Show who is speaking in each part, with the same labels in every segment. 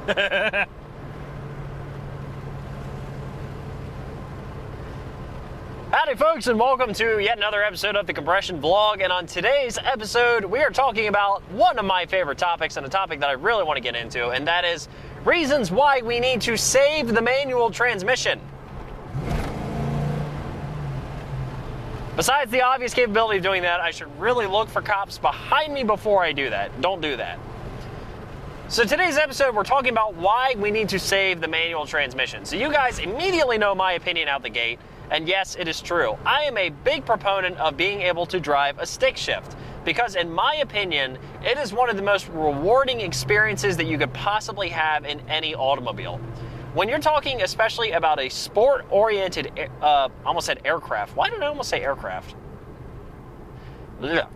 Speaker 1: Howdy folks, and welcome to yet another episode of the Compression Vlog. And on today's episode, we are talking about one of my favorite topics, and a topic that I really want to get into, and that is reasons why we need to save the manual transmission. Besides the obvious capability of doing that, I should really look for cops behind me before I do that. Don't do that. So today's episode, we're talking about why we need to save the manual transmission. So you guys immediately know my opinion out the gate, and yes, it is true. I am a big proponent of being able to drive a stick shift, because in my opinion, it is one of the most rewarding experiences that you could possibly have in any automobile. When you're talking especially about a sport-oriented, almost said aircraft. Why did I almost say aircraft? Blech.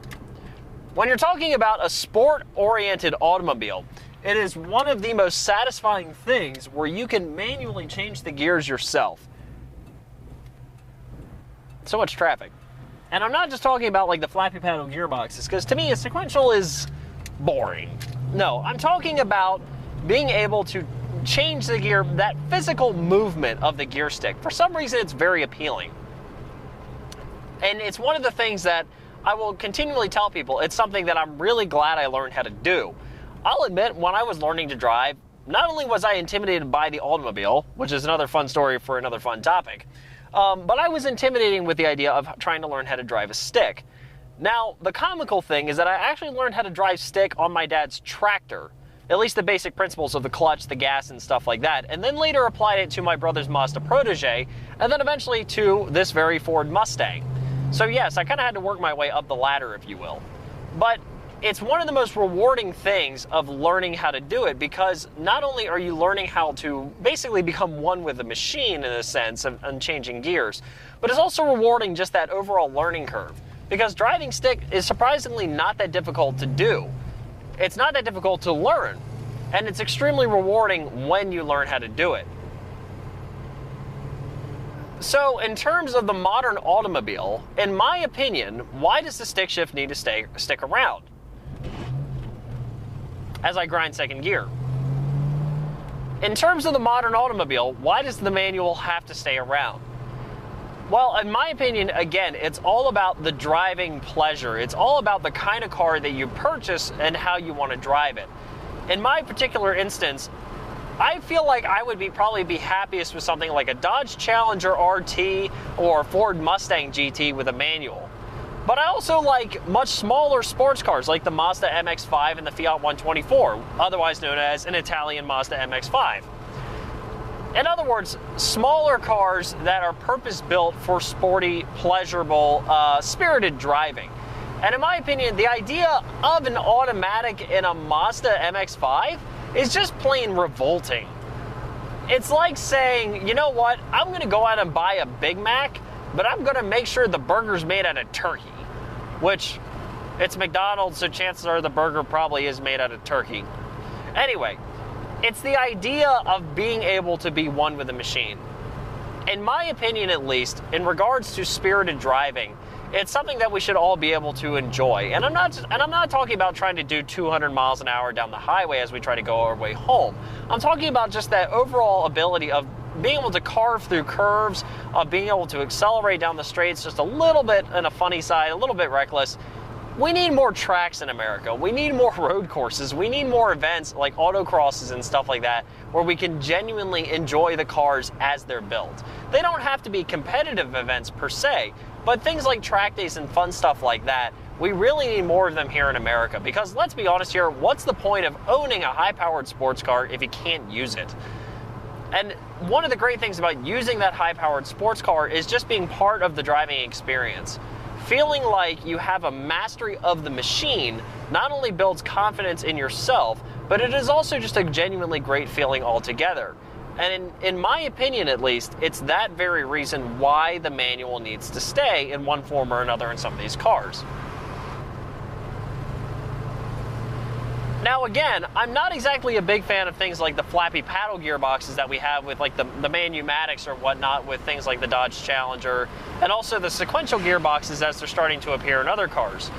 Speaker 1: When you're talking about a sport-oriented automobile, it is one of the most satisfying things where you can manually change the gears yourself. So much traffic. And I'm not just talking about like the flappy paddle gearboxes, because to me a sequential is boring. No, I'm talking about being able to change the gear, that physical movement of the gear stick. For some reason, it's very appealing. And it's one of the things that I will continually tell people. It's something that I'm really glad I learned how to do. I'll admit, when I was learning to drive, not only was I intimidated by the automobile, which is another fun story for another fun topic, but I was intimidating with the idea of trying to learn how to drive a stick. Now, the comical thing is that I actually learned how to drive stick on my dad's tractor. At least the basic principles of the clutch, the gas, and stuff like that, and then later applied it to my brother's Mazda Protege, and then eventually to this very Ford Mustang. So yes, I kind of had to work my way up the ladder, if you will. But it's one of the most rewarding things of learning how to do it, because not only are you learning how to basically become one with the machine in a sense of changing gears, but it's also rewarding just that overall learning curve. Because driving stick is surprisingly not that difficult to do. It's not that difficult to learn, and it's extremely rewarding when you learn how to do it. So in terms of the modern automobile, in my opinion, why does the stick shift need to stick around as I grind second gear? In terms of the modern automobile, why does the manual have to stay around? Well, in my opinion, again, it's all about the driving pleasure. It's all about the kind of car that you purchase and how you want to drive it. In my particular instance, I feel like I would probably be happiest with something like a Dodge Challenger RT or Ford Mustang GT with a manual. But I also like much smaller sports cars like the Mazda MX-5 and the Fiat 124, otherwise known as an Italian Mazda MX-5. In other words, smaller cars that are purpose-built for sporty, pleasurable, spirited driving. And in my opinion, the idea of an automatic in a Mazda MX-5 is just plain revolting. It's like saying, you know what, I'm gonna go out and buy a Big Mac, but I'm gonna make sure the burger's made out of turkey. Which, it's McDonald's, so chances are the burger probably is made out of turkey. Anyway, it's the idea of being able to be one with the machine. In my opinion, at least, in regards to spirited driving, it's something that we should all be able to enjoy. And I'm not talking about trying to do 200 miles an hour down the highway as we try to go our way home. I'm talking about just that overall ability of being able to carve through curves, of being able to accelerate down the straights just a little bit on a funny side, a little bit reckless. We need more tracks in America. We need more road courses. We need more events like autocrosses and stuff like that where we can genuinely enjoy the cars as they're built. They don't have to be competitive events per se, but things like track days and fun stuff like that, we really need more of them here in America, because let's be honest here, what's the point of owning a high-powered sports car if you can't use it? And one of the great things about using that high-powered sports car is just being part of the driving experience. Feeling like you have a mastery of the machine not only builds confidence in yourself, but it is also just a genuinely great feeling altogether. And in my opinion, at least, it's that very reason why the manual needs to stay in one form or another in some of these cars. Now again, I'm not exactly a big fan of things like the flappy paddle gearboxes that we have with like the Manumatics or whatnot with things like the Dodge Challenger, and also the sequential gearboxes as they're starting to appear in other cars.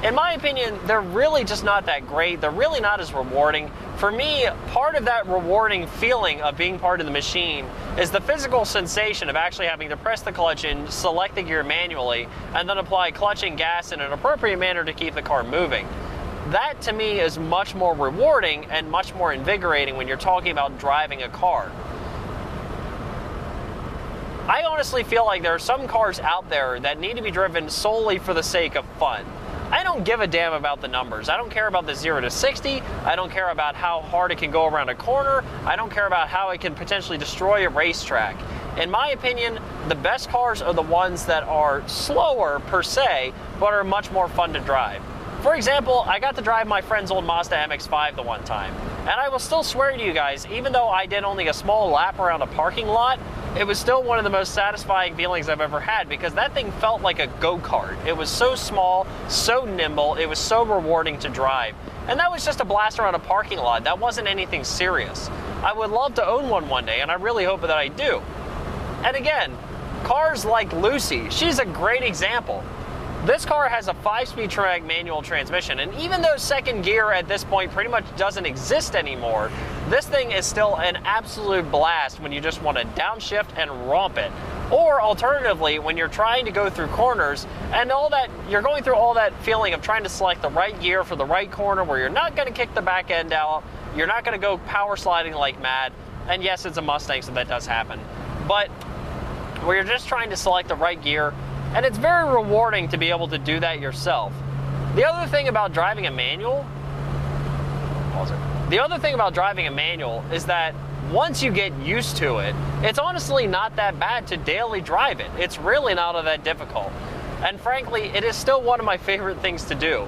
Speaker 1: In my opinion, they're really just not that great. They're really not as rewarding. For me, part of that rewarding feeling of being part of the machine is the physical sensation of actually having to press the clutch and select the gear manually, and then apply clutch and gas in an appropriate manner to keep the car moving. That to me is much more rewarding and much more invigorating when you're talking about driving a car. I honestly feel like there are some cars out there that need to be driven solely for the sake of fun. I don't give a damn about the numbers. I don't care about the 0 to 60. I don't care about how hard it can go around a corner. I don't care about how it can potentially destroy a racetrack. In my opinion, the best cars are the ones that are slower per se, but are much more fun to drive. For example, I got to drive my friend's old Mazda MX-5 the one time, and I will still swear to you guys, even though I did only a small lap around a parking lot, it was still one of the most satisfying feelings I've ever had, because that thing felt like a go-kart. It was so small, so nimble, it was so rewarding to drive. And that was just a blast around a parking lot. That wasn't anything serious. I would love to own one day, and I really hope that I do. And again, cars like Lucy, she's a great example. This car has a 5-speed Tremec manual transmission, and even though second gear at this point pretty much doesn't exist anymore, this thing is still an absolute blast when you just want to downshift and romp it. Or alternatively, when you're trying to go through corners and all that, you're going through all that feeling of trying to select the right gear for the right corner where you're not going to kick the back end out, you're not going to go power sliding like mad, and yes, it's a Mustang, so that does happen. But where you're just trying to select the right gear, and it's very rewarding to be able to do that yourself. The other thing about driving a manual, is that once you get used to it, it's honestly not that bad to daily drive it. It's really not all that difficult. And frankly, it is still one of my favorite things to do.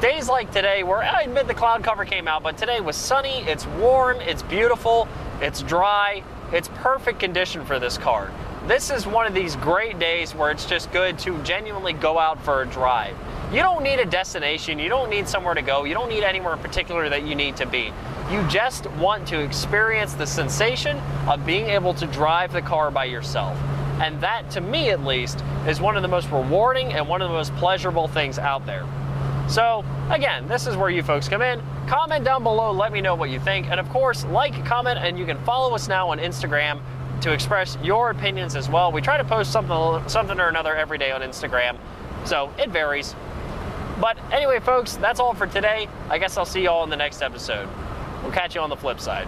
Speaker 1: Days like today, where I admit the cloud cover came out, but today was sunny, it's warm, it's beautiful, it's dry, it's perfect condition for this car. This is one of these great days where it's just good to genuinely go out for a drive. You don't need a destination, you don't need somewhere to go, you don't need anywhere in particular that you need to be. You just want to experience the sensation of being able to drive the car by yourself. And that, to me at least, is one of the most rewarding and one of the most pleasurable things out there. So, again, this is where you folks come in. Comment down below, let me know what you think. And of course, like, comment, and you can follow us now on Instagram to express your opinions as well. We try to post something or another every day on Instagram, so it varies. But anyway, folks, that's all for today. I guess I'll see you all in the next episode. We'll catch you on the flip side.